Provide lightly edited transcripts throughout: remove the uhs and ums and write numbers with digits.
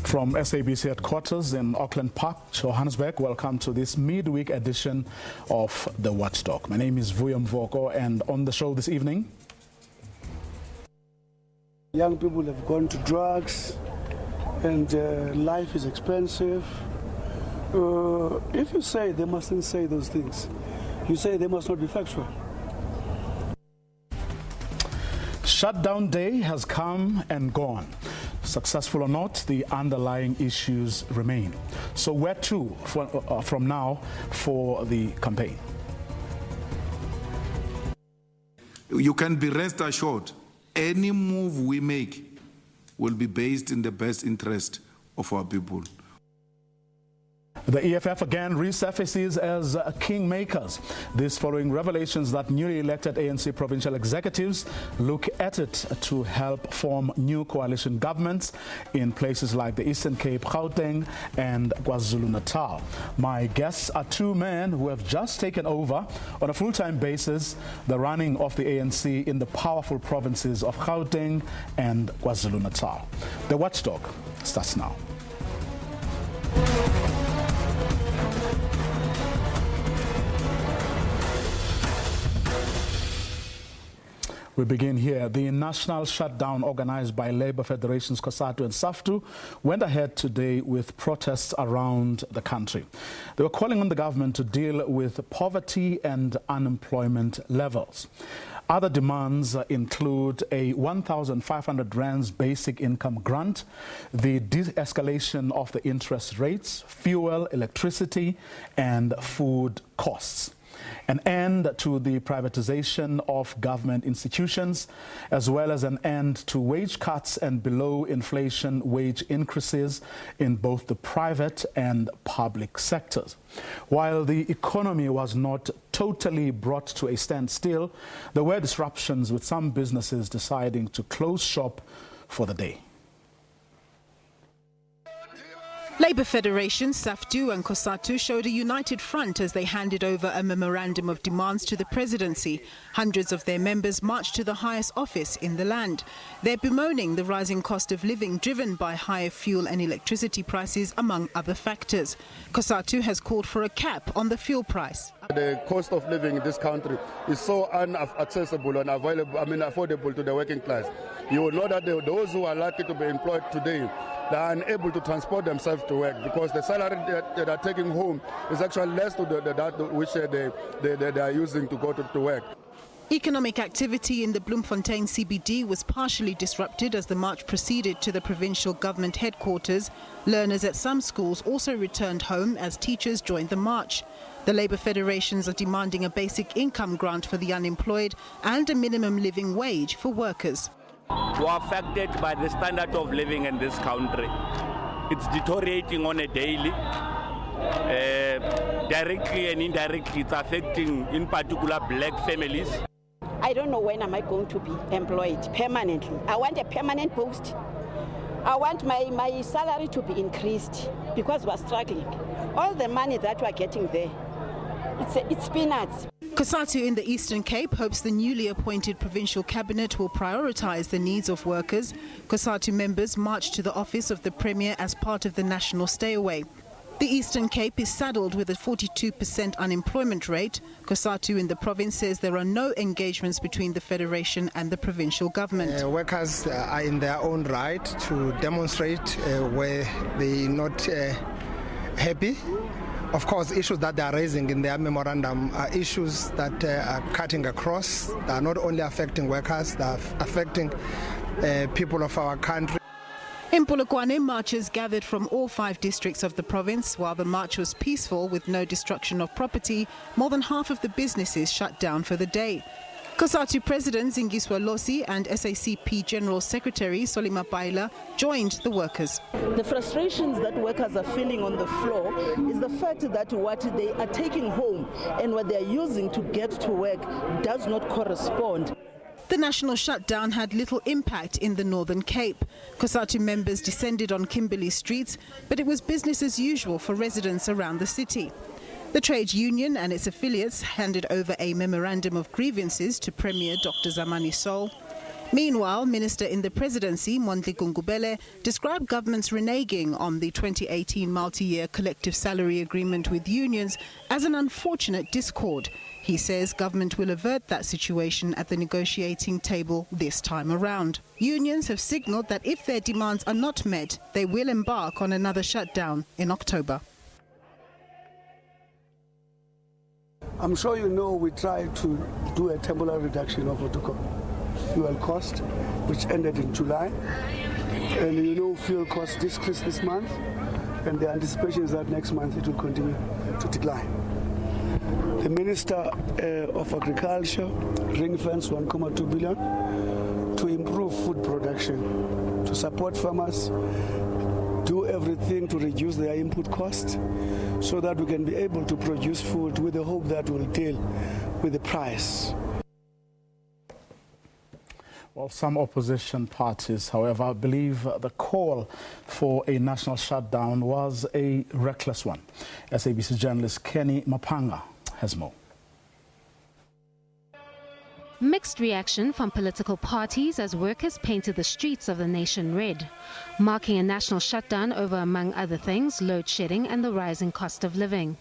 From SABC headquarters in Auckland Park, Johannesburg, welcome to this midweek edition of the Watchdog. My name is Vuyo Mvoko, and on the show this evening, young people have gone to drugs and life is expensive. If you say they mustn't say those things, you say they must not be factual. Shutdown day has come and gone. Successful or not, the underlying issues remain. So where to from now for the campaign? You can be rest assured, any move we make will be based in the best interest of our people. The EFF again resurfaces as kingmakers. This following revelations that newly elected ANC provincial executives look at it to help form new coalition governments in places like the Eastern Cape, Gauteng and KwaZulu-Natal. My guests are two men who have just taken over on a full-time basis the running of the ANC in the powerful provinces of Gauteng and KwaZulu-Natal. The Watchdog starts now. We begin here. The national shutdown organized by Labour Federations COSATU and SAFTU went ahead today with protests around the country. They were calling on the government to deal with poverty and unemployment levels. Other demands include a 1,500 rands basic income grant, the de-escalation of the interest rates, fuel, electricity and food costs, an end to the privatization of government institutions, as well as an end to wage cuts and below inflation wage increases in both the private and public sectors. While the economy was not totally brought to a standstill, there were disruptions, with some businesses deciding to close shop for the day. Labour Federation, SAFTU and COSATU showed a united front as they handed over a memorandum of demands to the presidency. Hundreds of their members marched to the highest office in the land. They're bemoaning the rising cost of living driven by higher fuel and electricity prices, among other factors. COSATU has called for a cap on the fuel price. The cost of living in this country is so unaccessible and affordable to the working class. You will know that those who are likely to be employed today, they are unable to transport themselves to work because the salary that they are taking home is actually less to that which they are using to go to work. Economic activity in the Bloemfontein CBD was partially disrupted as the march proceeded to the provincial government headquarters. Learners at some schools also returned home as teachers joined the march. The Labour Federations are demanding a basic income grant for the unemployed and a minimum living wage for workers. We are affected by the standard of living in this country. It's deteriorating on a daily. Directly and indirectly, it's affecting, in particular, black families. I don't know when am I going to be employed permanently. I want a permanent post. I want my salary to be increased because we're struggling. All the money that we're getting there, it's peanuts. COSATU in the Eastern Cape hopes the newly appointed provincial cabinet will prioritise the needs of workers. COSATU members marched to the office of the Premier as part of the national stay-away. The Eastern Cape is saddled with a 42% unemployment rate. COSATU in the province says there are no engagements between the Federation and the provincial government. Workers are in their own right to demonstrate where they're not happy. Of course, issues that they are raising in their memorandum are issues that are cutting across. They are not only affecting workers, they are affecting people of our country. In Polokwane, marchers gathered from all 5 districts of the province. While the march was peaceful with no destruction of property, more than half of the businesses shut down for the day. COSATU President Zingiswa Losi and SACP General Secretary Solima Baila joined the workers. The frustrations that workers are feeling on the floor is the fact that what they are taking home and what they are using to get to work does not correspond. The national shutdown had little impact in the Northern Cape. COSATU members descended on Kimberley streets, but it was business as usual for residents around the city. The trade union and its affiliates handed over a memorandum of grievances to Premier Dr. Zamani Sol. Meanwhile, Minister in the Presidency, Mondli Gungubele, described government's reneging on the 2018 multi-year collective salary agreement with unions as an unfortunate discord. He says government will avert that situation at the negotiating table this time around. Unions have signalled that if their demands are not met, they will embark on another shutdown in October. I'm sure you know we tried to do a temporary reduction of fuel cost, which ended in July. And you know fuel cost decreased this month, and the anticipation is that next month it will continue to decline. The Minister of Agriculture ring-fenced 1.2 billion to improve food production, to support farmers, do everything to reduce their input costs so that we can be able to produce food with the hope that we'll deal with the price. Well, some opposition parties, however, believe the call for a national shutdown was a reckless one. SABC journalist Kenny Mapanga has more. Mixed reaction from political parties as workers painted the streets of the nation red, marking a national shutdown over, among other things, load shedding and the rising cost of living.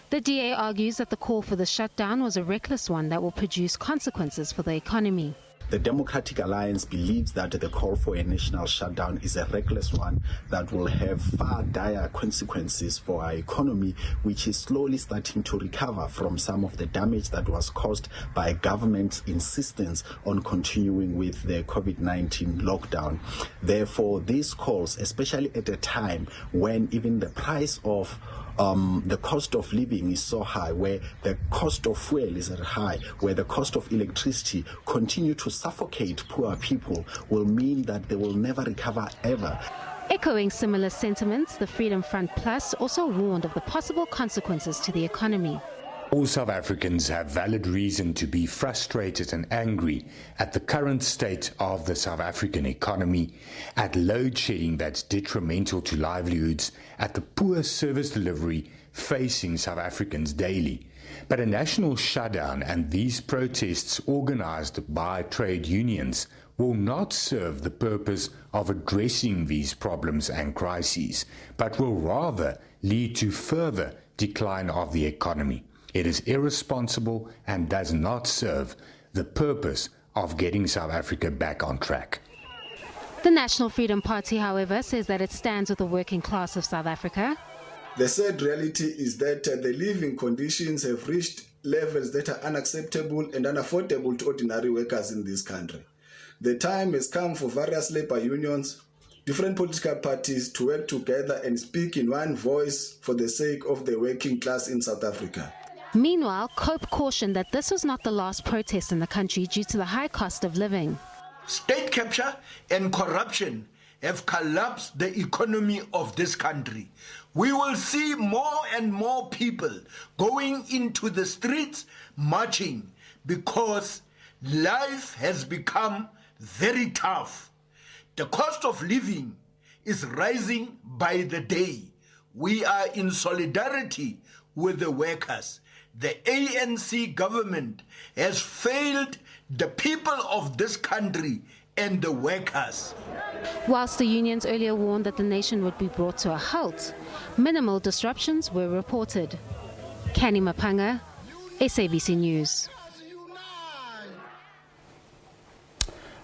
The DA argues that the call for the shutdown was a reckless one that will produce consequences for the economy. The Democratic Alliance believes that the call for a national shutdown is a reckless one that will have far dire consequences for our economy, which is slowly starting to recover from some of the damage that was caused by government's insistence on continuing with the COVID-19 lockdown. Therefore, these calls, especially at a time when even the price of the cost of living is so high, where the cost of fuel is high, where the cost of electricity continue to suffocate poor people, will mean that they will never recover ever. Echoing similar sentiments, the Freedom Front Plus also warned of the possible consequences to the economy. All South Africans have valid reason to be frustrated and angry at the current state of the South African economy, at load shedding that's detrimental to livelihoods, at the poor service delivery facing South Africans daily. But a national shutdown and these protests organized by trade unions will not serve the purpose of addressing these problems and crises, but will rather lead to further decline of the economy. It is irresponsible and does not serve the purpose of getting South Africa back on track. The National Freedom Party, however, says that it stands with the working class of South Africa. The sad reality is that the living conditions have reached levels that are unacceptable and unaffordable to ordinary workers in this country. The time has come for various labor unions, different political parties to work together and speak in one voice for the sake of the working class in South Africa. Meanwhile, COPE cautioned that this was not the last protest in the country due to the high cost of living. State capture and corruption have collapsed the economy of this country. We will see more and more people going into the streets marching because life has become very tough. The cost of living is rising by the day. We are in solidarity with the workers. The ANC government has failed the people of this country and the workers. Whilst the unions earlier warned that the nation would be brought to a halt, minimal disruptions were reported. Kenny Mapanga, SABC News.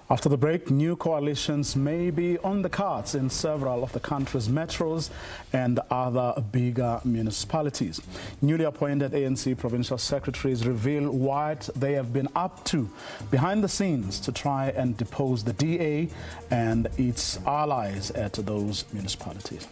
After the break, new coalitions may be on the cards in several of the country's metros and other bigger municipalities. Newly appointed ANC provincial secretaries reveal what they have been up to behind the scenes to try and depose the DA and its allies at those municipalities.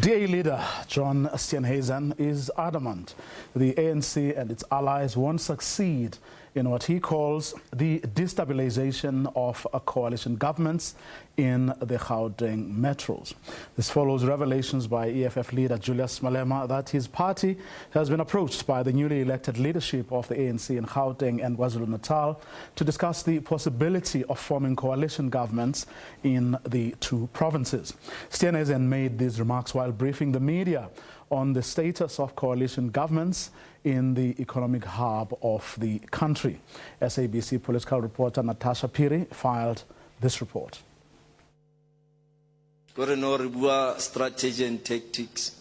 DA leader John Steenhuisen is adamant the ANC and its allies won't succeed in what he calls the destabilization of coalition governments in the Gauteng metros. This follows revelations by EFF leader Julius Malema that his party has been approached by the newly elected leadership of the ANC in Gauteng and KwaZulu-Natal to discuss the possibility of forming coalition governments in the two provinces. Steenhuisen made these remarks while briefing the media on the status of coalition governments in the economic hub of the country. SABC political reporter Natasha Piri filed this report. Strategy and tactics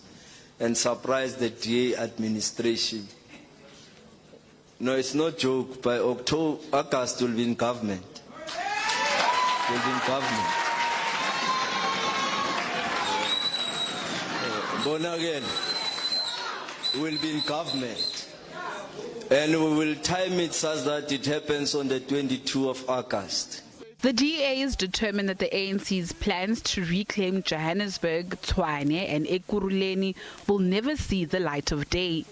and surprise the DA administration. No, it's no joke. By August, we'll be in government. We'll be in government. Born again. We'll be in government. And we will time it such that it happens on the 22nd of August. The DA is determined that the ANC's plans to reclaim Johannesburg, Tshwane and Ekurhuleni will never see the light of day.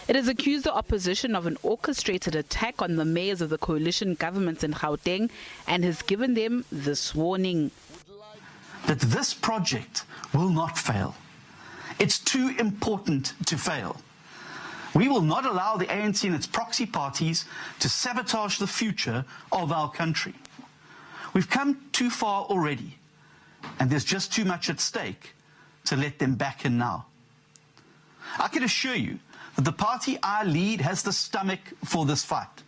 It has accused the opposition of an orchestrated attack on the mayors of the coalition governments in Gauteng and has given them this warning. That this project will not fail. It's too important to fail. We will not allow the ANC and its proxy parties to sabotage the future of our country. We've come too far already, and there's just too much at stake to let them back in now. I can assure you that the party I lead has the stomach for this fight.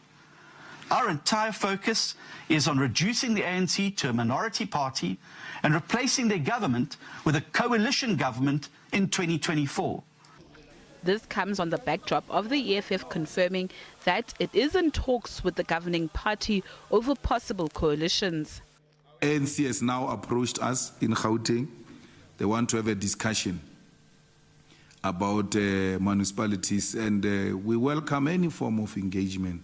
Our entire focus is on reducing the ANC to a minority party and replacing their government with a coalition government in 2024. This comes on the backdrop of the EFF confirming that it is in talks with the governing party over possible coalitions. ANC has now approached us in Gauteng. They want to have a discussion about municipalities, and we welcome any form of engagement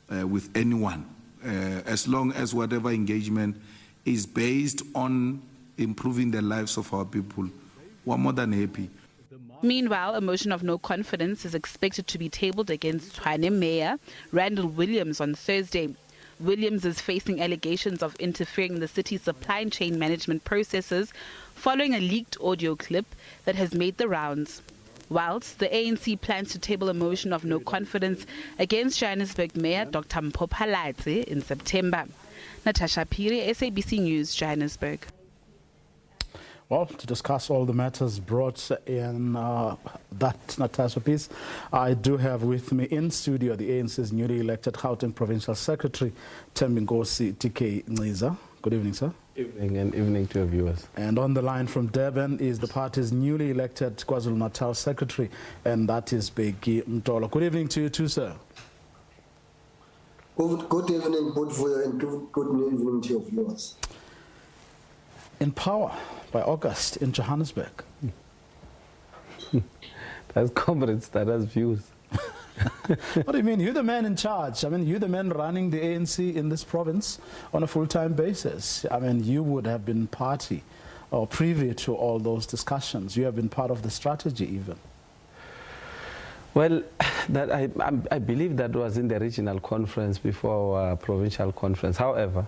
with anyone, as long as whatever engagement is based on improving the lives of our people. We're more than happy. Meanwhile, a motion of no confidence is expected to be tabled against Tshwane Mayor Randall Williams on Thursday. Williams is facing allegations of interfering in the city's supply chain management processes following a leaked audio clip that has made the rounds. Whilst the ANC plans to table a motion of no confidence against Johannesburg Mayor Dr. Mpho Phalatse in September. Natasha Piri, SABC News, Johannesburg. Well, to discuss all the matters brought in that Natasha piece, I do have with me in studio the ANC's newly elected Gauteng Provincial Secretary, Thembinkosi TK Nziza. Good evening, sir. Evening, and evening to your viewers. And on the line from Durban is the party's newly elected KwaZulu-Natal Secretary, and that is Bheki Mtolo. Good evening to you too, sir. Good evening, both for you, and good evening to your viewers. In power by August in Johannesburg. That's comrades, that has views. What do you mean? You're the man in charge. I mean, you're the man running the ANC in this province on a full-time basis. I mean, you would have been party or privy to all those discussions. You have been part of the strategy even. Well, that I believe that was in the regional conference before our provincial conference. However,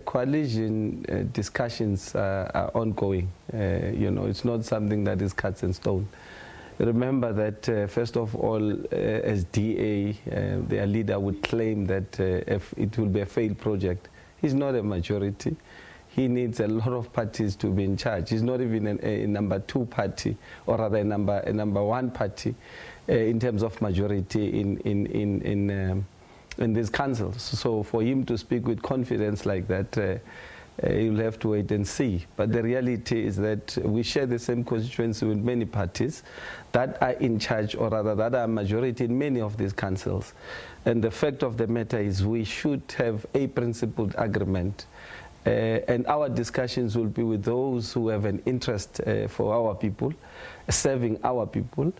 coalition discussions are ongoing. You know, it's not something that is cut in stone. Remember that, first of all, as DA, their leader would claim that if it will be a failed project. He's not a majority. He needs a lot of parties to be in charge. He's not even a number two party, or rather a number one party in terms of majority in these councils. So for him to speak with confidence like that, you'll have to wait and see. But the reality is that we share the same constituency with many parties that are in charge, or rather that are majority in many of these councils. And the fact of the matter is we should have a principled agreement. And our discussions will be with those who have an interest for our people, serving our people,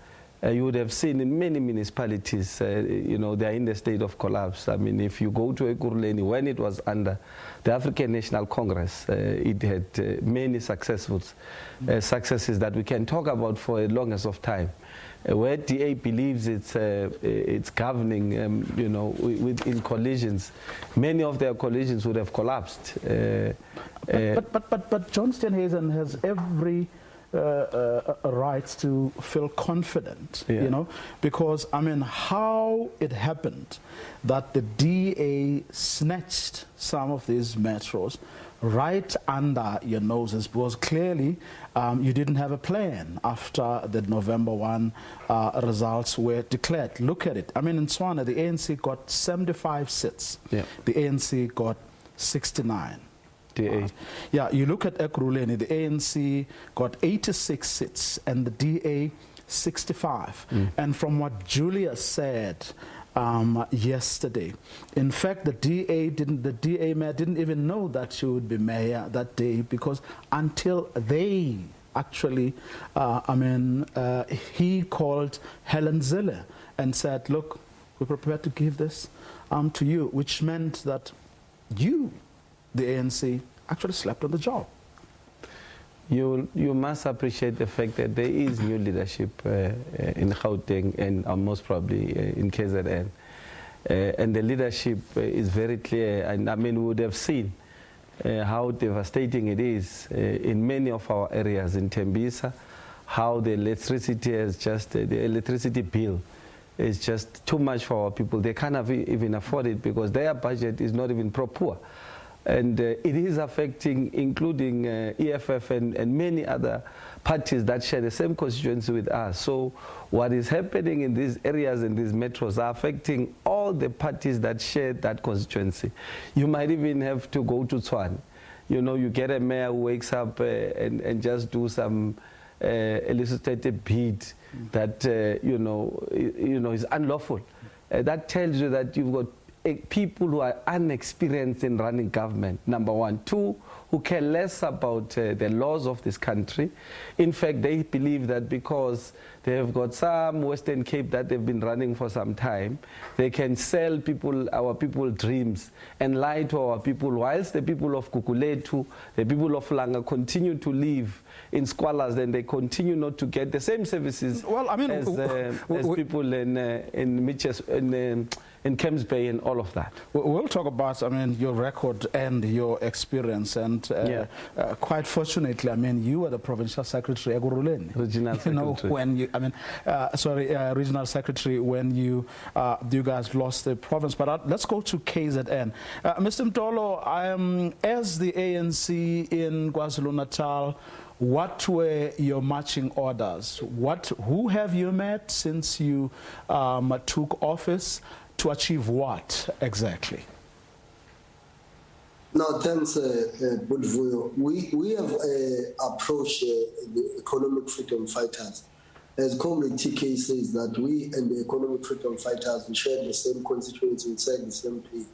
You would have seen in many municipalities, you know, they are in the state of collapse. I mean, if you go to Ekurhuleni, when it was under the African National Congress, it had many successes that we can talk about for the longest of time. Where DA believes it's governing, you know, in collisions, many of their collisions would have collapsed. But John Steenhuisen has every right to feel confident, you know, because, I mean, how it happened that the DA snatched some of these metros right under your noses, because clearly you didn't have a plan after the November 1 results were declared. Look at it. I mean, in Tswana, the ANC got 75 seats. The ANC got 69. Yeah, you look at Ekurhuleni, the ANC got 86 seats and the DA 65. And from what Julia said yesterday, in fact, the DA mayor didn't even know that she would be mayor that day, because until they actually, he called Helen Zille and said, look, we're prepared to give this to you, which meant that you, the ANC, actually slept on the job. You must appreciate the fact that there is new leadership in Gauteng and most probably in KZN. And the leadership is very clear. And I mean, we would have seen how devastating it is in many of our areas in Tembisa, how the electricity has just, the electricity bill is just too much for our people. They can't even afford it because their budget is not even proper. And it is affecting, including EFF and many other parties that share the same constituency with us. So what is happening in these areas and these metros are affecting all the parties that share that constituency. You might even have to go to Tswana. You know, you get a mayor who wakes up and just do some elicited bid that, you know, is unlawful. That tells you that you've got people who are unexperienced in running government, number one. Two, who care less about the laws of this country. In fact, they believe that because they have got some Western Cape that they've been running for some time, they can sell our people dreams and lie to our people, whilst the people of Kukuletu, the people of Langa continue to live in squalors, then they continue not to get the same services as people in Mitchell, in Kemps Bay and all of that. We'll talk about, I mean, your record and your experience. And quite fortunately, I mean, you were the provincial secretary, Ekurhuleni. Regional secretary. Know, when you, regional secretary when you guys lost the province. But let's go to KZN. Mr. Mtolo, as the ANC in KwaZulu-Natal, what were your marching orders? Who have you met since you took office? To achieve what exactly? No, thanks, Budvuyo. We have approached the economic freedom fighters. As Comrade TK says, that we and the economic freedom fighters, we share the same constituency, we share the same pay.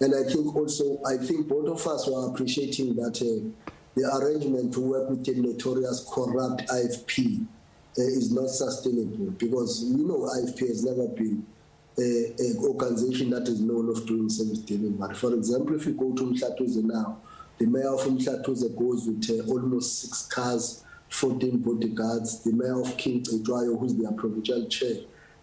And I think both of us were appreciating that the arrangement to work with the notorious corrupt IFP is not sustainable, because, you know, IFP has never been an organization that is known of doing service delivery. For example, if you go to Mhlatuze now, the mayor of Mhlatuze goes with almost 6 cars, 14 bodyguards. The mayor of King Cetshwayo, who's their provincial chair,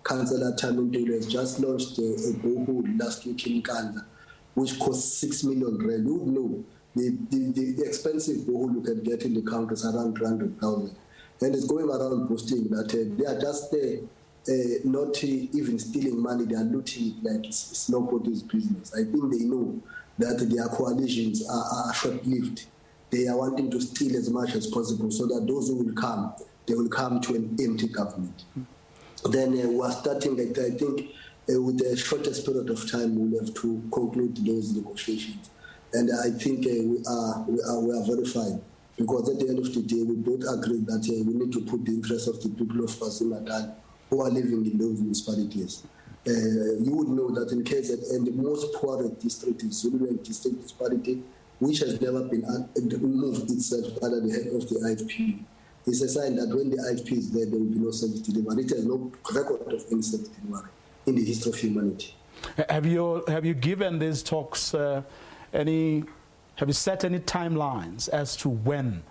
Councillor Tamintuli, has just launched a borehole last week in Kanda, which cost 6 million rand. You know, the expensive borehole you can get in the country is around 300,000. And it's going around boasting that they are just there. Not even stealing money, they are looting it like it's nobody's business. I think they know that their coalitions are short-lived. They are wanting to steal as much as possible so that those who will come, they will come to an empty government. Then we are starting, I think, with the shortest period of time, we'll have to conclude those negotiations. And I think we are very fine, because at the end of the day, we both agree that we need to put the interests of the people of KwaZulu-Natal who are living in those municipalities. You would know that in KZN, the most poor district is Zululand District Municipality, which has never been moved itself under the head of the IFP. It's a sign that when the IFP is there, there will be no service delivery. It has no record of any service delivery in the history of humanity. Have you given these talks have you set any timelines as to when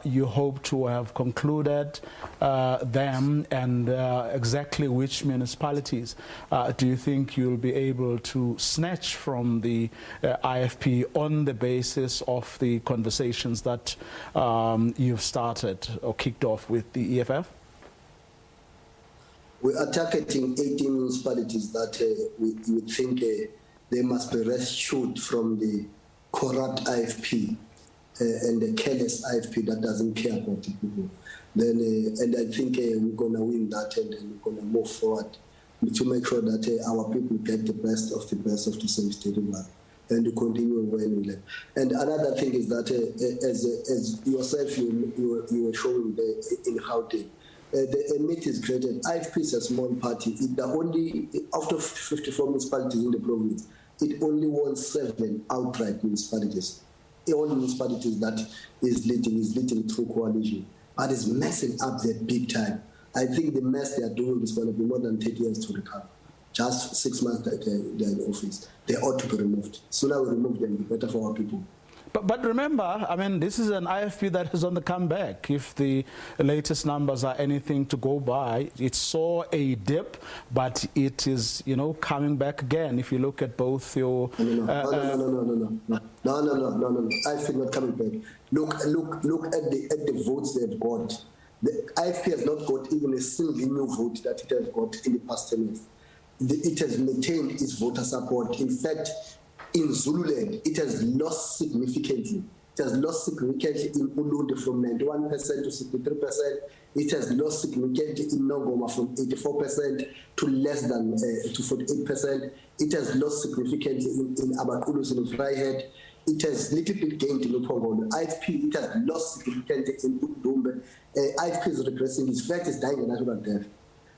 you hope to have concluded them, and exactly which municipalities do you think you'll be able to snatch from the IFP on the basis of the conversations that you've started or kicked off with the EFF? We are targeting 18 municipalities that we think they must be rescued from the corrupt IFP and the careless IFP that doesn't care about the people. Then, and I think we're going to win that, and then we're going to move forward to make sure that our people get the best of the service delivery, and to continue when we learn. And another thing is that, as yourself you were showing in Gauteng, the MIT is created. IFP is a small party. It only, out of 54 municipalities in the province, it only won 7 outright municipalities. All municipalities that is leading through coalition. But it's messing up there big time. I think the mess they are doing is going to be more than 30 years to recover. Just 6 months that they're in office. They ought to be removed. Sooner we remove them, the better for our people. But remember, I mean, this is an IFP that is on the comeback. If the latest numbers are anything to go by, it saw a dip, but it is, coming back again. If you look at both your... No. IFP not coming back. Look at the votes they've got. The IFP has not got even a single new vote that it has got in the past 10 years. It has maintained its voter support. In fact, in Zululand, it has lost significantly. It has lost significantly in Ulundi from 91% to 63%. It has lost significantly in Nongoma from 84% to less than to 48%. It has lost significantly in Abakulus and Vryhead. It has little bit gained in Lupongo. IFP, it has lost significantly in Udumbe. IFP is regressing. Its fact is dying a natural death.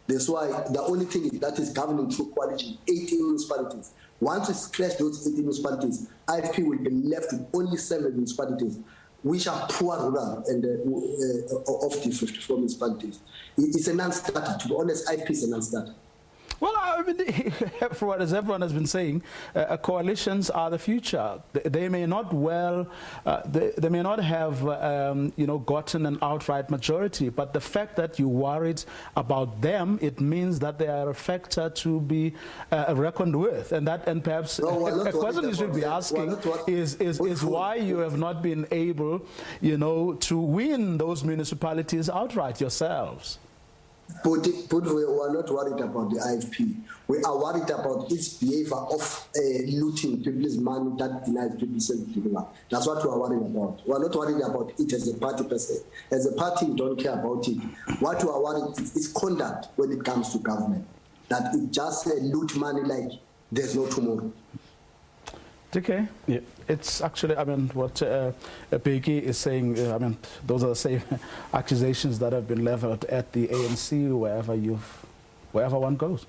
That's why the only thing that is governing through coalition, 18 municipalities. Once we scratch those 18 municipalities, IFP will be left with only 7 municipalities, which are poor rural and of the 54 municipalities. It's a non-starter. To be honest, IFP is a non-starter. Well, I mean, as everyone has been saying, coalitions are the future. They may not they may not have, gotten an outright majority, but the fact that you worried about them, it means that they are a factor to be reckoned with, and perhaps a question you should be asking is why you have not been able, to win those municipalities outright yourselves. But we are not worried about the IFP. We are worried about its behavior of looting people's money that denies people service delivery. That's what we are worried about. We are not worried about it as a party per se. As a party, we don't care about it. What we are worried is conduct when it comes to government. That it just loot money like there's no tomorrow. Okay. Yeah. It's actually, what Biggie is saying, those are the same accusations that have been leveled at the ANC wherever one goes.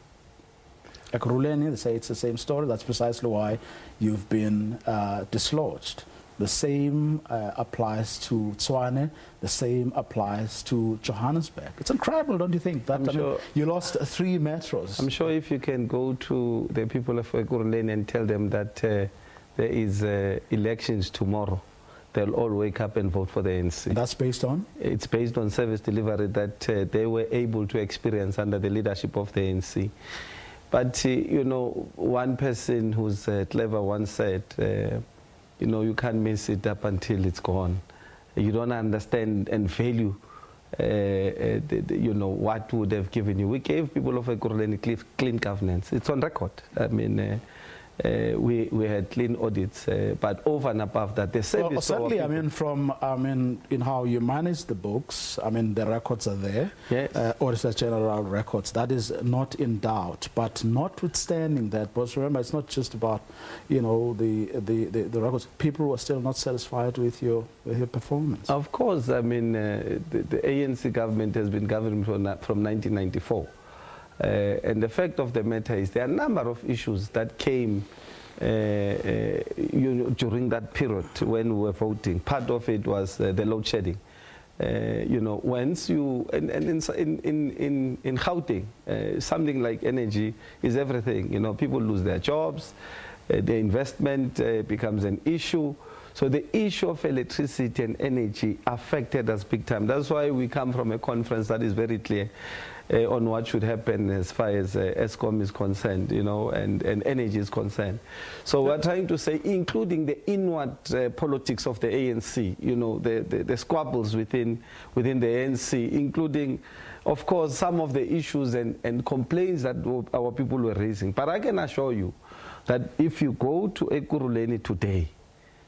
Ekurhuleni, they say it's the same story. That's precisely why you've been dislodged. The same applies to Tshwane. The same applies to Johannesburg. It's incredible, don't you think? That you lost 3 metros. I'm sure if you can go to the people of Ekurhuleni and tell them that there is elections tomorrow, they'll all wake up and vote for the ANC. That's based on? It's based on service delivery that they were able to experience under the leadership of the ANC. But, one person who's clever once said, you can't mess it up until it's gone. You don't understand and value, what would have given you. We gave people of Ekurhuleni clean governance. It's on record. We had clean audits, but over and above that, the service. Certainly, in how you manage the books, the records are there. Yes. Auditor General records. That is not in doubt. But notwithstanding that, because remember, it's not just about, the records. People were still not satisfied with your performance. Of course, the ANC government has been governing from 1994. And the fact of the matter is there are a number of issues that came during that period when we were voting. Part of it was the load shedding. You know, once you, and in Gauteng, something like energy is everything. You know, people lose their jobs, their investment becomes an issue. So the issue of electricity and energy affected us big time. That's why we come from a conference that is very clear on what should happen as far as ESCOM is concerned, you know, and energy is concerned. So we're trying to say, including the inward politics of the ANC, you know, the squabbles within the ANC, including, of course, some of the issues and complaints that our people were raising. But I can assure you that if you go to Ekurhuleni today,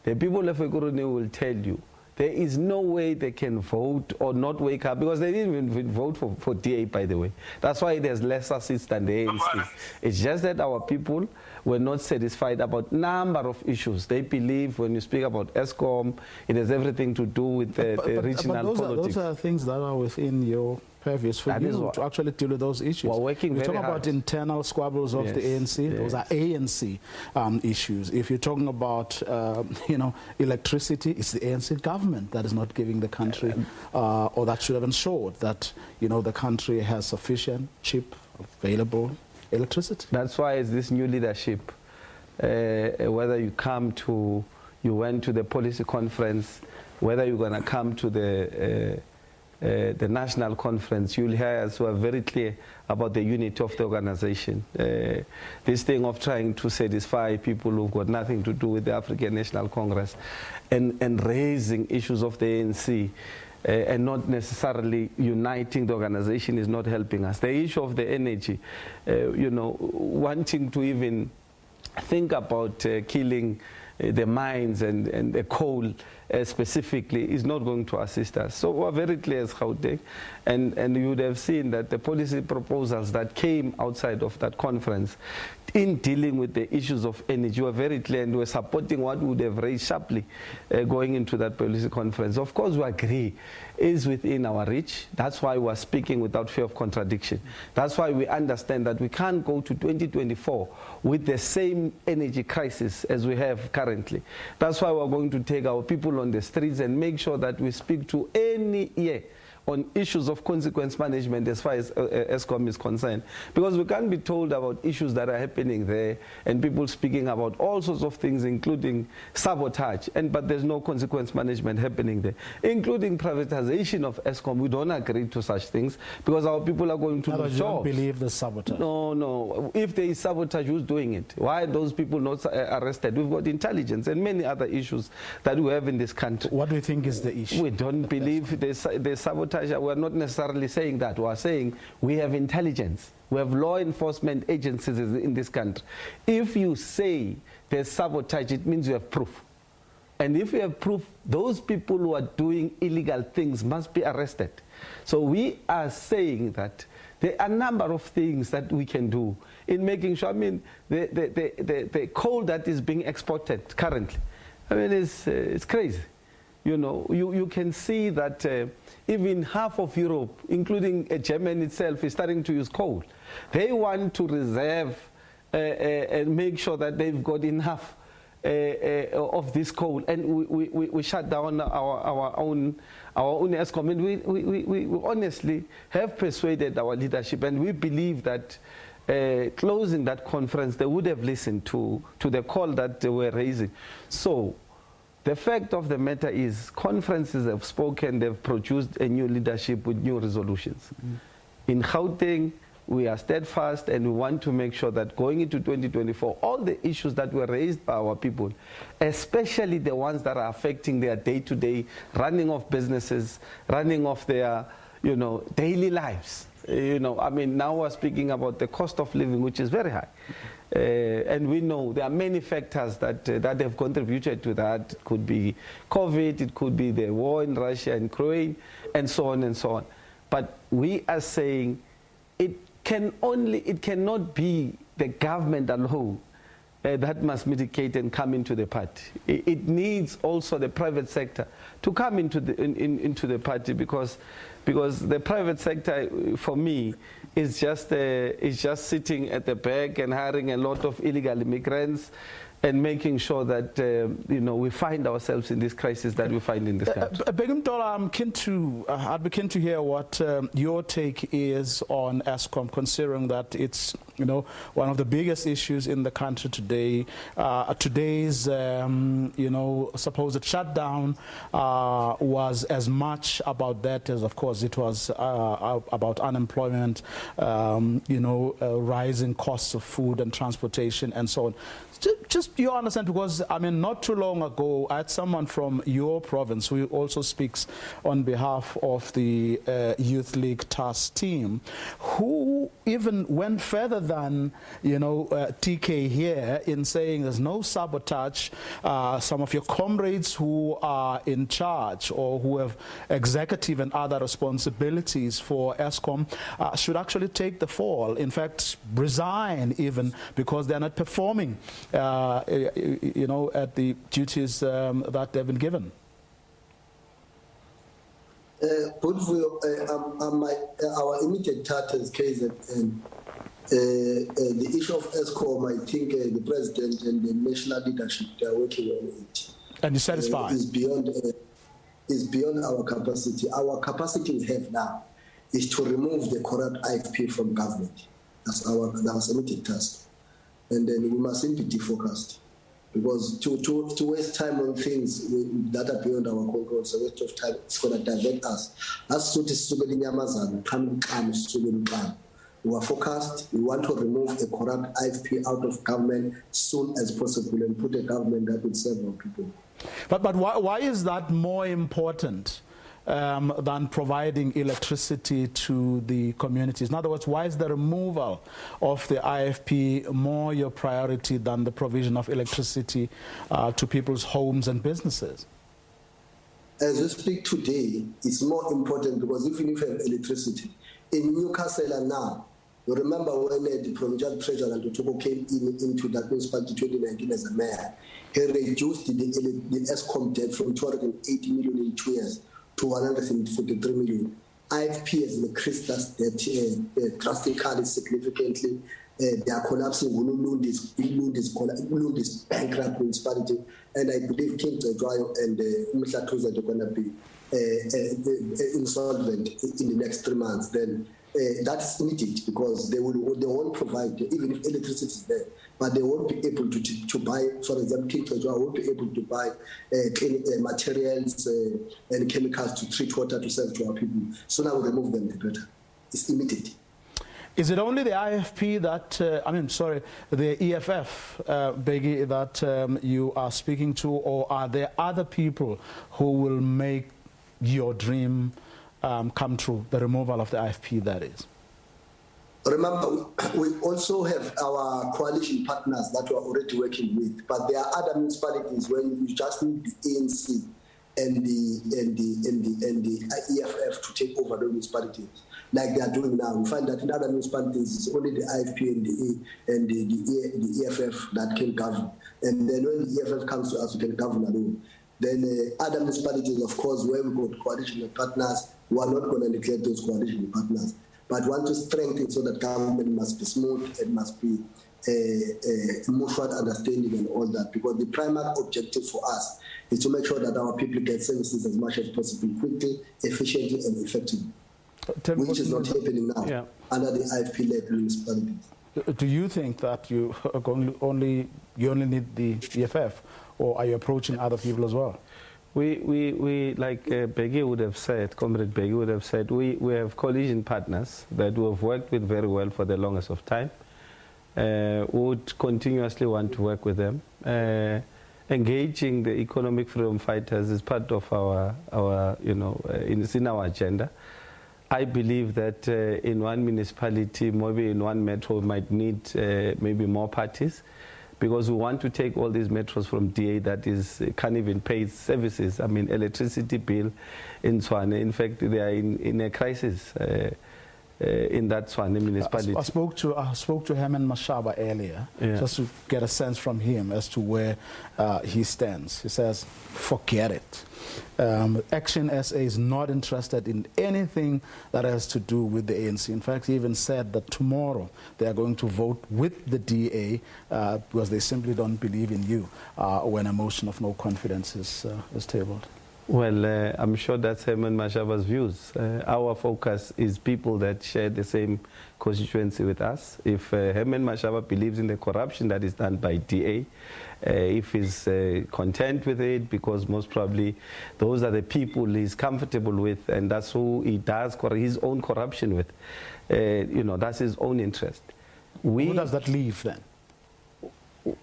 the people of Ekurhuleni will tell you there is no way they can vote or not wake up, because they didn't even vote for DA, by the way. That's why there's lesser seats than the ANC. It's just that our people were not satisfied about number of issues. They believe when you speak about ESCOM, it has everything to do with the regional politics. Those are things that are within your purviews for you to actually deal with those issues. We're working very hard. We're talking about internal squabbles of the ANC. Those are ANC issues. If you're talking about, you know, electricity, it's the ANC government that is not giving the country, or that should have ensured that, you know, the country has sufficient, cheap, available electricity. That's why it's this new leadership. Whether you went to the policy conference, whether you're going to come to the national conference, you'll hear us who are very clear about the unity of the organization. This thing of trying to satisfy people who've got nothing to do with the African National Congress and raising issues of the ANC and not necessarily uniting the organization is not helping us. The issue of the energy, you know, wanting to even think about killing the mines and the coal specifically is not going to assist us. So we're very clear as Gauteng, and you would have seen that the policy proposals that came outside of that conference in dealing with the issues of energy were very clear, and were supporting what we would have raised sharply going into that policy conference. Of course, we agree is within our reach. That's why we're speaking without fear of contradiction. That's why we understand that we can't go to 2024 with the same energy crisis as we have currently. That's why we're going to take our people on the streets and make sure that we speak to any ear on issues of consequence management as far as ESCOM is concerned. Because we can't be told about issues that are happening there and people speaking about all sorts of things, including sabotage, but there's no consequence management happening there, including privatization of ESCOM. We don't agree to such things because our people are going to lose jobs. You don't believe the sabotage? No. If there is sabotage, who's doing it? Why are those people not arrested? We've got intelligence and many other issues that we have in this country. What do you think is the issue? We don't believe there's sabotage. We're not necessarily saying that. We're saying we have intelligence. We have law enforcement agencies in this country. If you say there's sabotage, it means you have proof. And if you have proof, those people who are doing illegal things must be arrested. So we are saying that there are a number of things that we can do in making sure. I mean, the coal that is being exported currently, I mean, it's crazy. You know, you can see that even half of Europe, including Germany itself, is starting to use coal. They want to reserve and make sure that they've got enough of this coal, and we shut down our own ESCOM. And we honestly have persuaded our leadership, and we believe that closing that conference, they would have listened to the call that they were raising. So the fact of the matter is, conferences have spoken, they've produced a new leadership with new resolutions. In Gauteng, we are steadfast, and we want to make sure that going into 2024, all the issues that were raised by our people, especially the ones that are affecting their day-to-day running of businesses, running of their, you know, daily lives. You know, I mean, now we're speaking about the cost of living, which is very high. And we know there are many factors that have contributed to that. It could be COVID, it could be the war in Russia and Ukraine, and so on and so on. But we are saying it cannot be the government alone that must mitigate and come into the party. It needs also the private sector to come into the party, because the private sector, for me, is just sitting at the back and hiring a lot of illegal immigrants, and making sure that we find ourselves in this crisis that we find in this country. Begum Tola, I'd be keen to hear what your take is on Eskom, considering that it's one of the biggest issues in the country today. Today's supposed shutdown was as much about that as, of course, it was about unemployment, rising costs of food and transportation and so on. Just you understand, because not too long ago I had someone from your province who also speaks on behalf of the Youth League task team, who even went further than TK here in saying there's no sabotage. Some of your comrades who are in charge or who have executive and other responsibilities for Eskom should actually take the fall. In fact, resign even, because they're not performing at the duties that they've been given. Our immediate target case, the issue of Eskom, I think the president and the national leadership, they are working on it. And you're satisfied? Is beyond our capacity. Our capacity we have now is to remove the corrupt IFP from government. That's our immediate task. And then we mustn't be defocused, because to waste time on things that are beyond our control is a waste of time. It's going to divert us. We are focused. We want to remove a corrupt IFP out of government soon as possible and put a government that will serve our people. But why is that more important than providing electricity to the communities? In other words, why is the removal of the IFP more your priority than the provision of electricity to people's homes and businesses? As we speak today, it's more important, because even if you have electricity, in Newcastle now, you remember when the provincial treasurer and Toko came into that municipality 2019 as a mayor, he reduced the Eskom debt from 280 million in 2 years to 143 million. IFP has increased that debt drastically, significantly. They are collapsing. Lund is bankrupt municipality, and I believe King Tedwayo and Mhlatuza are going to be insolvent in the next 3 months. Then that's needed, because they won't provide, even if electricity is there, but they won't be able to buy. For example, King Tedwayo won't be able to buy materials and chemicals to treat water to serve to our people. So now we remove them, the better. It's immediate. Is it only the IFP that, the EFF, Begi, that you are speaking to, or are there other people who will make your dream come true, the removal of the IFP, that is? Remember, we also have our coalition partners that we are already working with, but there are other municipalities where you just need the ANC and the EFF to take over the municipalities, like they are doing now. We find that in other municipalities, it's only the IFP and the EFF that can govern. And then when the EFF comes to us, we can govern alone. Then other municipalities, of course, where we got coalition partners, we are not going to neglect those coalition partners, but want to strengthen so that government must be smooth and must be mutual understanding and all that, because the primary objective for us is to make sure that our people get services as much as possible, quickly, efficiently, and effectively, which is not happening now under the IFP-led municipalities. Do you think that you only need the EFF, or are you approaching other people as well? We like Begi would have said, Comrade Begi would have said, we have coalition partners that we have worked with very well for the longest of time. Would continuously want to work with them. Engaging the economic freedom fighters is part of our it's in our agenda. I believe that in one municipality, maybe in one metro, we might need maybe more parties, because we want to take all these metros from DA that can't even pay services. I mean, electricity bill in Tswane, in fact, they are in a crisis. in that Tshwane municipality. I spoke to Herman Mashaba earlier, just to get a sense from him as to where he stands. He says, forget it. Action SA is not interested in anything that has to do with the ANC. In fact, he even said that tomorrow they are going to vote with the DA because they simply don't believe in you when a motion of no confidence is tabled. Well, I'm sure that's Herman Mashaba's views. Our focus is people that share the same constituency with us. If Herman Mashaba believes in the corruption that is done by DA, if he's content with it, because most probably those are the people he's comfortable with, and that's who he does his own corruption with, that's his own interest. Who does that leave then?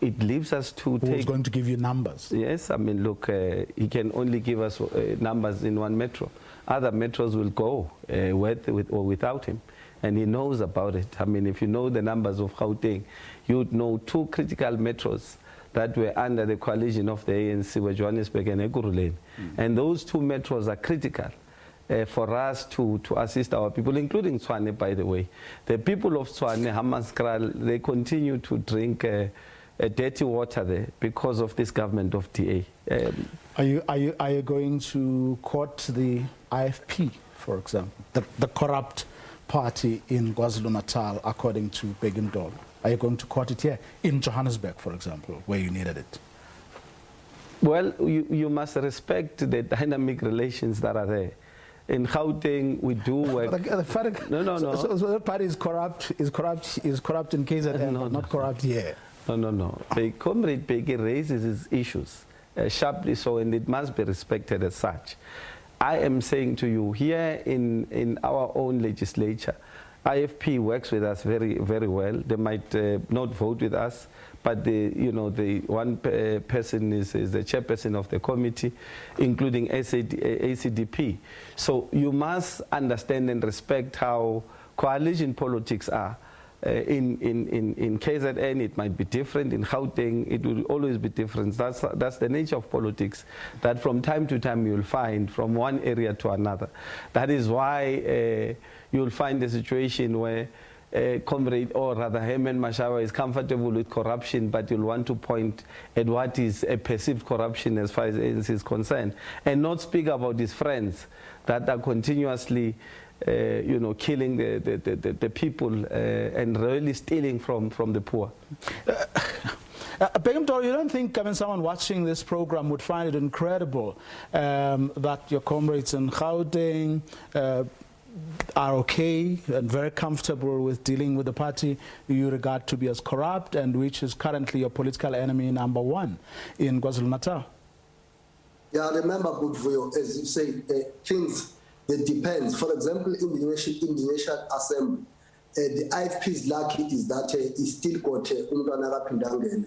It leaves us to take... Who's going to give you numbers? Yes, I mean, look, he can only give us numbers in one metro. Other metros will go with or without him, and he knows about it. I mean, if you know the numbers of Gauteng, you'd know 2 critical metros that were under the coalition of the ANC were Johannesburg and Ekurhuleni. And those 2 metros are critical for us to assist our people, including Tshwane, by the way. The people of Tshwane, Hammanskraal, they continue to drink dirty water there because of this government of DA. Are you going to court the IFP, for example, the corrupt party in KwaZulu-Natal, according to Begum Dolo? Are you going to court it here in Johannesburg, for example, where you needed it? Well, you must respect the dynamic relations that are there. In Gauteng, we do work. No. So the party is corrupt in KZN, not corrupt here. No. Comrade Beki raises his issues sharply so, and it must be respected as such. I am saying to you, here in our own legislature, IFP works with us very, very well. They might not vote with us, but the one person is the chairperson of the committee, including ACDP. So you must understand and respect how coalition politics are. In KZN, it might be different. In Gauteng, it will always be different. That's the nature of politics, that from time to time you'll find from one area to another. That is why you'll find a situation where Comrade, or rather Herman Mashaba, is comfortable with corruption, but you'll want to point at what is a perceived corruption as far as ANC is concerned, and not speak about his friends that are continuously killing the people and really stealing from the poor. Begum Dolo, you don't think someone watching this program would find it incredible that your comrades in Gauteng are okay and very comfortable with dealing with the party you regard to be as corrupt and which is currently your political enemy #1 in KwaZulu-Natal? Yeah, remember, Budvuyo, as you say, things that depends. For example, in the National Assembly, the IFP is lucky is that he still got Umdwana Kapindangene,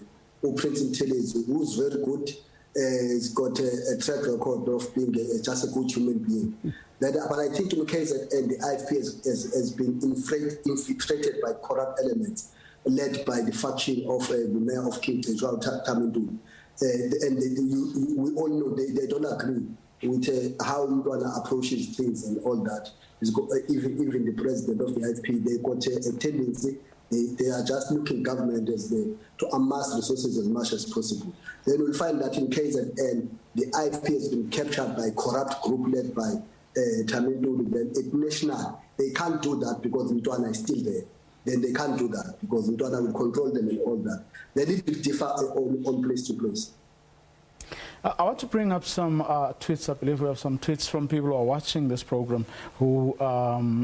Prince Intelligence, who's very good. He's got a track record of being just a good human being. But I think in the case that the IFP has been infiltrated by corrupt elements, led by the faction of the mayor of King Tejwal Tamindu. And we all know they don't agree with how Umdwana approaches things and all that. Even the president of the IFP, they got a tendency, they are just looking government as to amass resources as much as possible. Then we'll find that in KZN, the IFP has been captured by a corrupt group led by Tamindu. Then at national, they can't do that because Umdwana is still there. Then they can't do that because Umdwana will control them and all that. They need to differ on place to place. I want to bring up some tweets. I believe we have some tweets from people who are watching this program who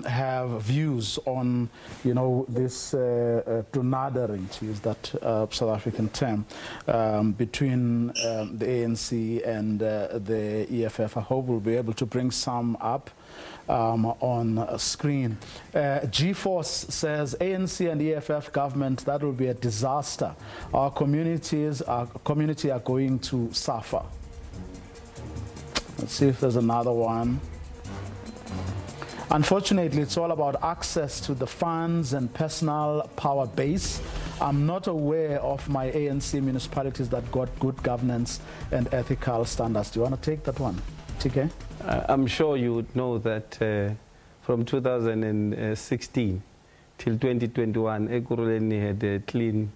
have views on, this donadering, to use that South African term, between the ANC and the EFF. I hope we'll be able to bring some up on screen. G-Force says, ANC and EFF government, that will be a disaster. Our community are going to suffer. Let's see if there's another one. Unfortunately, it's all about access to the funds and personal power base. I'm not aware of my ANC municipalities that got good governance and ethical standards. Do you want to take that one, TK? I'm sure you would know that from 2016 till 2021, Ekurhuleni had a clean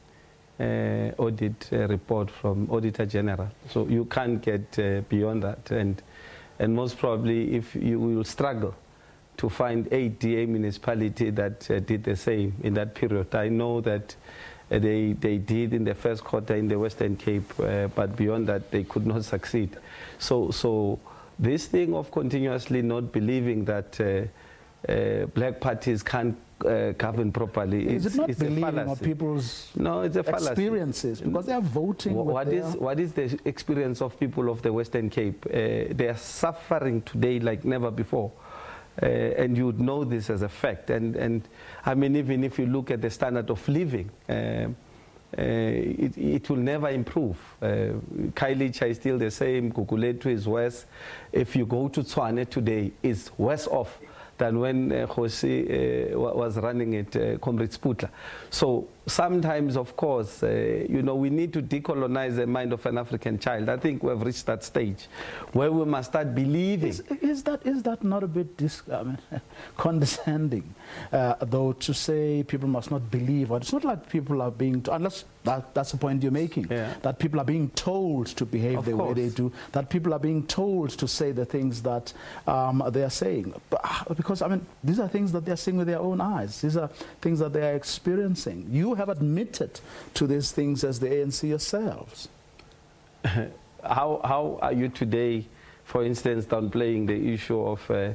audit report from Auditor General. So you can't get beyond that. And most probably, if you will struggle to find a DA municipality that did the same in that period. I know that they did in the first quarter in the Western Cape, but beyond that, they could not succeed. So this thing of continuously not believing that black parties can't govern properly. Is it not it's believing a fallacy. of people's no, it's a fallacy. Experiences? Because they are voting. What is the experience of people of the Western Cape? They are suffering today like never before. And you would know this as a fact. And I mean, even if you look at the standard of living, it will never improve. Kailicha is still the same, Guguletu is worse. If you go to Tshwane today, it's worse off than when Khosi was running it, Comrade Sputla. So sometimes, of course, you know, we need to decolonize the mind of an African child. I think we've reached that stage where we must start believing. Is that not a bit condescending, though, to say people must not believe? Or it's not like people are being, unless that's the point you're making, that people are being told to behave the way they do, that people are being told to say the things that they are saying. Because, I mean, these are things that they're seeing with their own eyes. These are things that they are experiencing. You have admitted to these things as the ANC yourselves. How are you today, for instance, downplaying the issue of a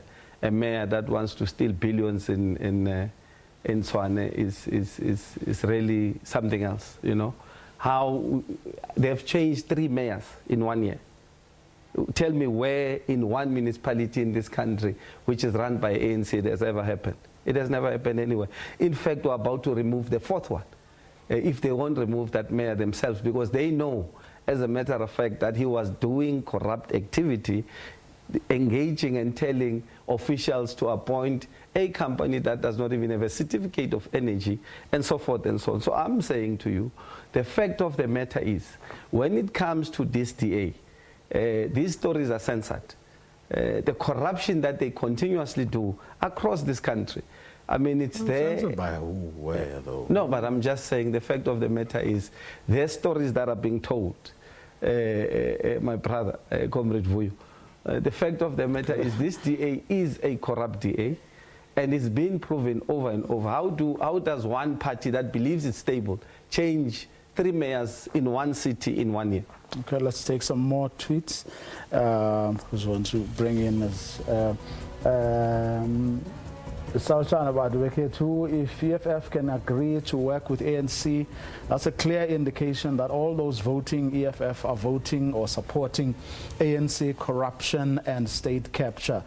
mayor that wants to steal billions in Tshwane is really something else, you know? How they've changed 3 mayors in 1 year. Tell me where in one municipality in this country, which is run by ANC, it has ever happened. It has never happened anywhere. In fact, we're about to remove the 4th one. If they won't remove that mayor themselves, because they know, as a matter of fact, that he was doing corrupt activity, engaging and telling officials to appoint a company that does not even have a certificate of energy, and so forth and so on. So I'm saying to you, the fact of the matter is, when it comes to this DA, these stories are censored. The corruption that they continuously do across this country, I mean, it's there. Censored by who, where, though? No, but I'm just saying the fact of the matter is, there's stories that are being told. My brother, Comrade Vuyo, the fact of the matter is this DA is a corrupt DA, and it's been proven over and over. How does one party that believes it's stable change 3 mayors in one city in 1 year? Okay, let's take some more tweets. Who's want to bring in as Salchan about WK2. If EFF can agree to work with ANC, that's a clear indication that all those voting EFF are voting or supporting ANC corruption and state capture.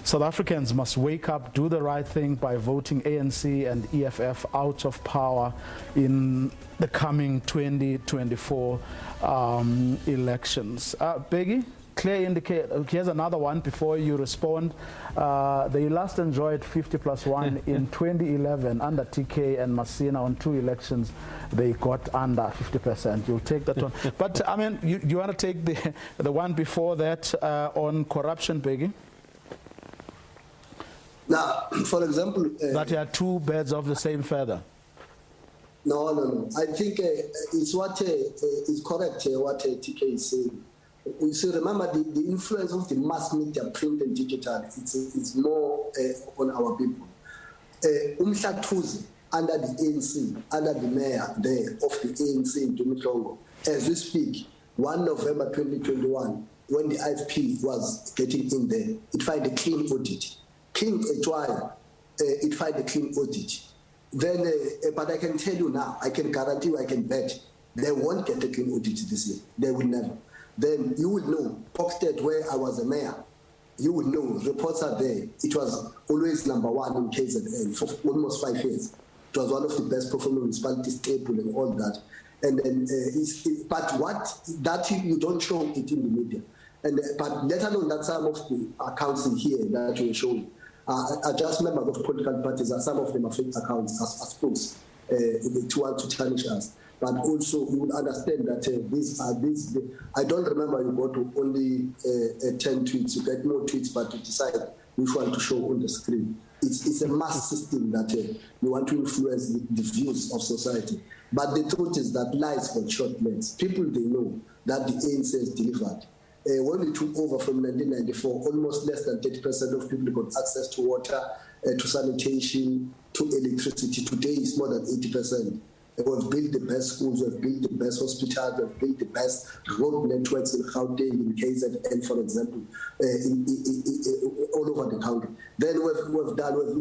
South Africans must wake up, do the right thing by voting ANC and EFF out of power in the coming 2024 elections. Peggy? Clear indicator. Here's another one before you respond. They last enjoyed 50+1 in 2011 under TK and Masina on 2 elections. They got under 50%. You'll take that one. But I mean, you want to take the one before that on corruption, Peggy? Now, for example, that you are 2 birds of the same feather. No. I think it's what is correct. What TK is saying. You see, remember the influence of the mass media, print and digital, it's more on our people. Umhlathuze under the ANC, under the mayor there of the ANC in Dumitlongo, as we speak, 1 November 2021, when the IFP was getting in there, it filed a clean audit. King trial, it filed a clean audit. Then, but I can tell you now, I can guarantee you, I can bet, they won't get a clean audit this year. They will never. Then you would know, Parkstead, where I was a mayor, you would know, reports are there. It was always #1 in KZN for almost 5 years. It was one of the best performing municipalities, stable and all that. And then, but what, that you don't show it in the media. And but let alone that some of the accounts in here that you show, I just remember of political parties, some of them are fake accounts as spokes to want to challenge us. But also, you would understand that I don't remember you go to only 10 tweets, you get more tweets, but you decide which one to show on the screen. It's a mass system that we want to influence the views of society. But the truth is that lies got short legs. People, they know that the ANC has delivered. When we took over from 1994, almost less than 30% of people got access to water, to sanitation, to electricity. Today, it's more than 80%. We've built the best schools, we've built the best hospitals, we've built the best road networks in Gauteng, in KZN, for example, all over the country. Then we've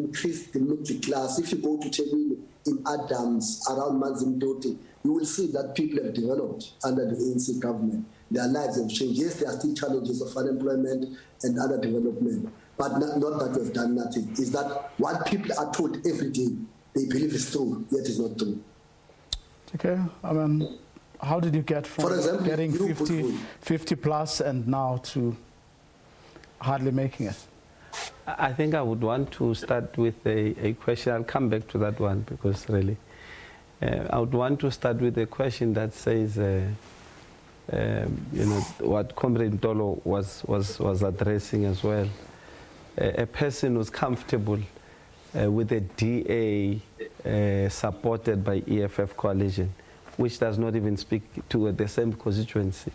increased the middle class. If you go to Chemini, in Adams, around Manzimdoti, you will see that people have developed under the ANC government. Their lives have changed. Yes, there are still challenges of unemployment and other development, but not that we've done nothing. Is that what people are told every day, they believe is true, yet it's not true. Okay, I mean, how did you get from, for example, getting 50 plus and now to hardly making it? I think I would want to start with a question. I'll come back to that one because really, I would want to start with a question that says, you know, what Comrade Ntolo was addressing as well. A person who's comfortable with a DA supported by EFF coalition, which does not even speak to the same constituency.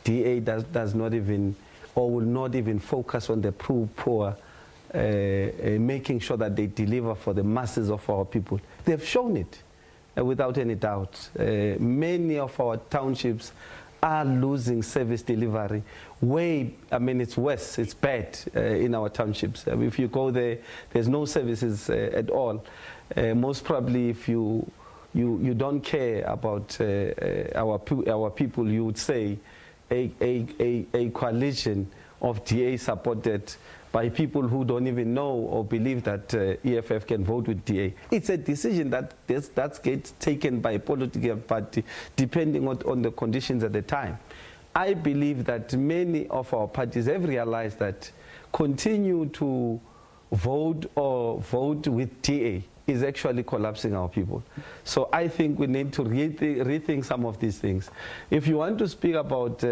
DA does not even, or will not even focus on the poor, making sure that they deliver for the masses of our people. They've shown it without any doubt. Many of our townships are losing service delivery. It's worse, it's bad in our townships. If you go there, there's no services at all. Most probably, if you don't care about our people, you would say a coalition of DA supported by people who don't even know or believe that EFF can vote with DA. It's a decision that gets taken by a political party depending on the conditions at the time. I believe that many of our parties have realized that continue to vote with DA is actually collapsing our people. So I think we need to rethink some of these things. If you want to speak about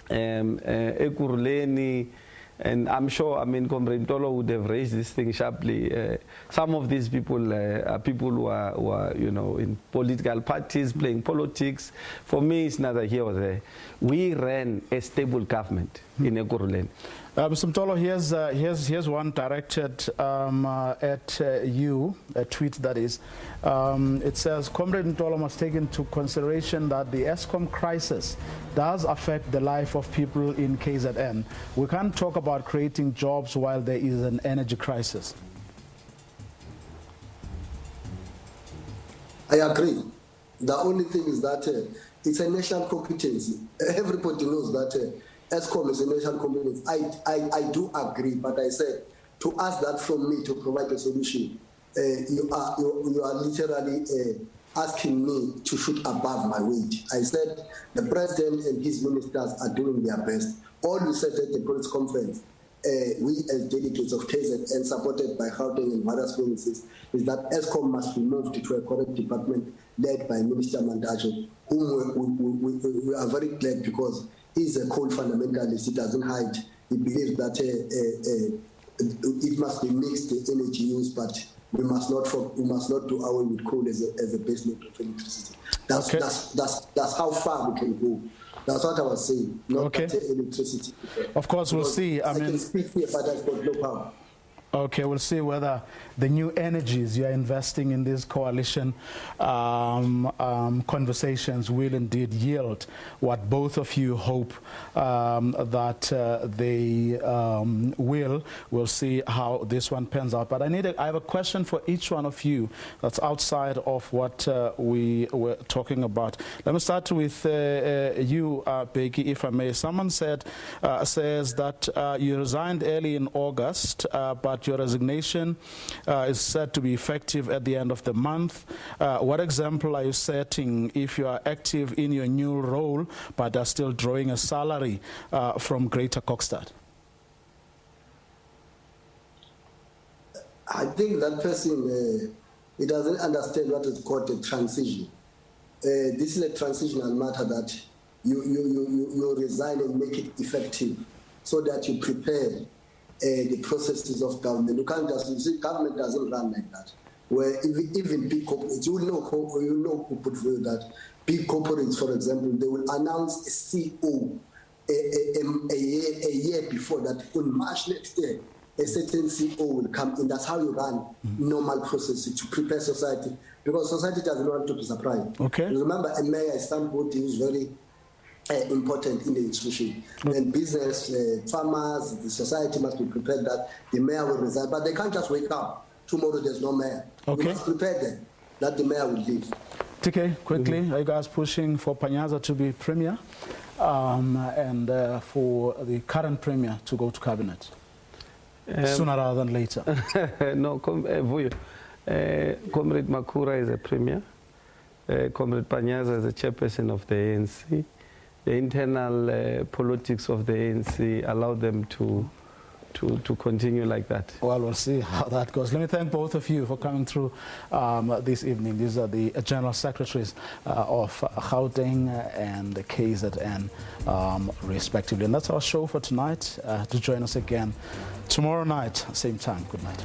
Ekurhuleni, and I'm sure, Comrade Ntolo would have raised this thing sharply. Some of these people are people who are, in political parties, playing politics. For me, it's neither here or there. We ran a stable government in Ekurhuleni. Mr. Ntolo, here's one directed at you, a tweet that is. It says, Comrade Ntolo must take into consideration that the Eskom crisis does affect the life of people in KZN. We can't talk about creating jobs while there is an energy crisis. I agree. The only thing is that it's a national competency. Everybody knows that Eskom is a national competence. I do agree, but I said to ask that from me to provide a solution, you are literally asking me to shoot above my weight. I said the president and his ministers are doing their best. All we said at the press conference, we as delegates of KZN supported by Gauteng and various provinces, is that Eskom must be moved to a correct department led by Minister Mandajo, whom we are very glad because he's a coal fundamentalist. He doesn't hide. He believes that it must be mixed energy use, but we must not do away with coal as a base load of electricity. That's how far we can go. That's what I was saying. Not that electricity. Of course, we'll see. I can speak here, but I've got no power. Okay, we'll see whether the new energies you're investing in this coalition conversations will indeed yield what both of you hope that they will. We'll see how this one pans out. But I have a question for each one of you that's outside of what we were talking about. Let me start with you, Becky, if I may. Someone says that you resigned early in August, but your resignation is set to be effective at the end of the month. What example are you setting if you are active in your new role but are still drawing a salary from Greater Kokstad? I think that person, he doesn't understand what is called a transition. This is a transitional matter that you resign and make it effective so that you prepare the processes of government. You can't just, you see, government doesn't run like that. Where even big corporates, you know, that big corporates, for example, they will announce a CO a year before that. On March next year, a certain CO will come in. That's how you run normal processes to prepare society, because society doesn't want to be surprised. Okay. Remember, a mayor is somebody who's very important in the institution. And business, farmers, the society must be prepared that the mayor will resign. But they can't just wake up. Tomorrow there's no mayor. Okay. You must prepare them that the mayor will leave. TK, quickly, are you guys pushing for Panyaza to be premier and for the current premier to go to cabinet? Sooner rather than later. No, Comrade Makura is a premier. Comrade Panyaza is a chairperson of the ANC. The internal politics of the ANC allow them to continue like that. Well, we'll see how that goes. Let me thank both of you for coming through this evening. These are the General Secretaries of Gauteng and the KZN, respectively. And that's our show for tonight. To join us again tomorrow night, same time. Good night.